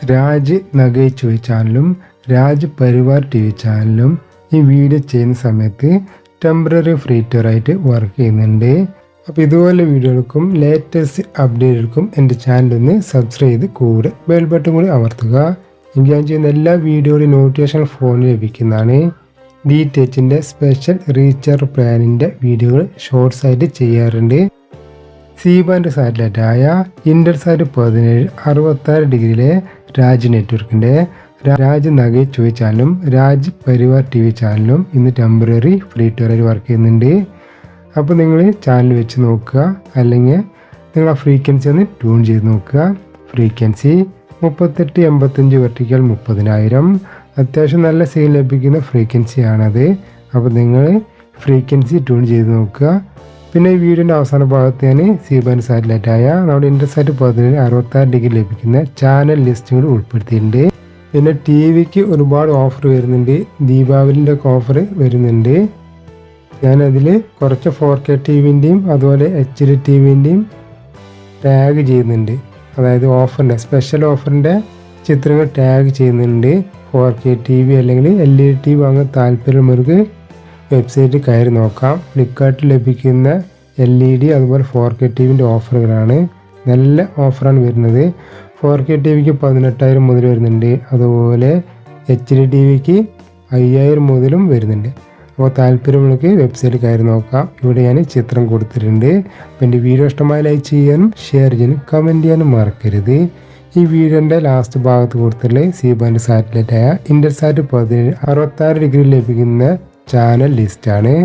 രാജ് നഗേച്ച് ചാനലും രാജ് പരിവാർ TV ചാനലും ഈ വീഡിയോ ചെയ്യുന്ന സമയത്ത് ടെമ്പററി ഫ്രീ ടയറായിട്ട് വർക്ക് ചെയ്യുന്നുണ്ട്. അപ്പോൾ ഇതുപോലെ വീഡിയോകൾക്കും ലേറ്റസ്റ്റ് അപ്ഡേറ്റുകൾക്കും എൻ്റെ ചാനലൊന്ന് സബ്സ്ക്രൈബ് ചെയ്ത് കൂടെ ബെൽ ബട്ടൺ കൂടി അമർത്തുക. എങ്കിൽ ഞാൻ ചെയ്യുന്ന എല്ലാ വീഡിയോയുടെയും നോട്ടിഫിക്കേഷൻ ഫോണിൽ ലഭിക്കുന്നതാണ്. DTHൻ്റെ സ്പെഷ്യൽ റീചാർജ് പ്ലാനിൻ്റെ വീഡിയോകൾ ഷോർട്സ് ആയിട്ട് ചെയ്യാറുണ്ട്. C-ബാൻഡ് സാറ്റലൈറ്റായ ഇൻ്റർസാറ്റ് 17 66 ഡിഗ്രിയിലെ രാജ് നെറ്റ്വർക്കിൻ്റെ രാജ് നഗേച്ച് ചാനലും രാജ് പരിവാർ TV ചാനലും ഇന്ന് ടെമ്പററി ഫ്രീ ടയറായി വർക്ക് ചെയ്യുന്നുണ്ട്. അപ്പോൾ നിങ്ങൾ ചാനൽ വെച്ച് നോക്കുക, അല്ലെങ്കിൽ നിങ്ങൾ ആ ഫ്രീക്വൻസി ഒന്ന് ട്യൂൺ ചെയ്ത് നോക്കുക. Frequency 3885 vertical 30,000. അത്യാവശ്യം നല്ല സെയിൽ ലഭിക്കുന്ന ഫ്രീക്വൻസിയാണത്. അപ്പോൾ നിങ്ങൾ ഫ്രീക്വൻസി ട്യൂൺ ചെയ്ത് നോക്കുക. പിന്നെ ഈ വീഡിയോൻ്റെ അവസാന ഭാഗത്ത് ഞാൻ C-ബാൻഡ് സാറ്റലൈറ്റായ നമ്മുടെ ഇൻ്റർസാറ്റ് 17 66 ഡിഗ്രി ലഭിക്കുന്ന ചാനൽ ലിസ്റ്റുകൾ ഉൾപ്പെടുത്തിയിട്ടുണ്ട്. പിന്നെ TV-ക്ക് ഒരുപാട് ഓഫർ വരുന്നുണ്ട്. ദീപാവലിൻ്റെ ഒക്കെ ഓഫർ വരുന്നുണ്ട്. ഞാനതിൽ കുറച്ച് 4K TVൻ്റെയും അതുപോലെ HD TVൻ്റെയും ടാഗ് ചെയ്യുന്നുണ്ട്. അതായത് ഓഫറിൻ്റെ സ്പെഷ്യൽ ഓഫറിൻ്റെ ചിത്രങ്ങൾ ടാഗ് ചെയ്യുന്നുണ്ട്. 4K TV അല്ലെങ്കിൽ LED TV വാങ്ങാൻ താല്പര്യമുള്ളവർക്ക് വെബ്സൈറ്റിൽ കയറി നോക്കാം. ഫ്ലിപ്കാർട്ടിൽ ലഭിക്കുന്ന LED അതുപോലെ 4K TVൻ്റെ ഓഫറുകളാണ്. നല്ല ഓഫറാണ് വരുന്നത്. 4K TVക്ക് 18,000 മുതൽ വരുന്നുണ്ട്. അതുപോലെ HD TVക്ക് 5,000 മുതലും വരുന്നുണ്ട്. അപ്പോൾ താല്പര്യമുള്ളവർക്ക് വെബ്സൈറ്റിൽ കയറി നോക്കാം. ഇവിടെ ഞാൻ ചിത്രം കൊടുത്തിട്ടുണ്ട്. അപ്പോൾ എൻ്റെ വീഡിയോ ഇഷ്ടമായി ലൈക്ക് ചെയ്യാനും ഷെയർ ചെയ്യാനും കമൻറ്റ് ചെയ്യാനും മറക്കരുത്. ഈ വീഡിയോൻ്റെ ലാസ്റ്റ് ഭാഗത്ത് കൊടുത്തിട്ടുള്ള C-ബാൻഡ് സാറ്റലൈറ്റായ ഇൻ്റർസാറ്റ് 17 66 ഡിഗ്രി ലഭിക്കുന്ന ചാനൽ ലിസ്റ്റാണ്.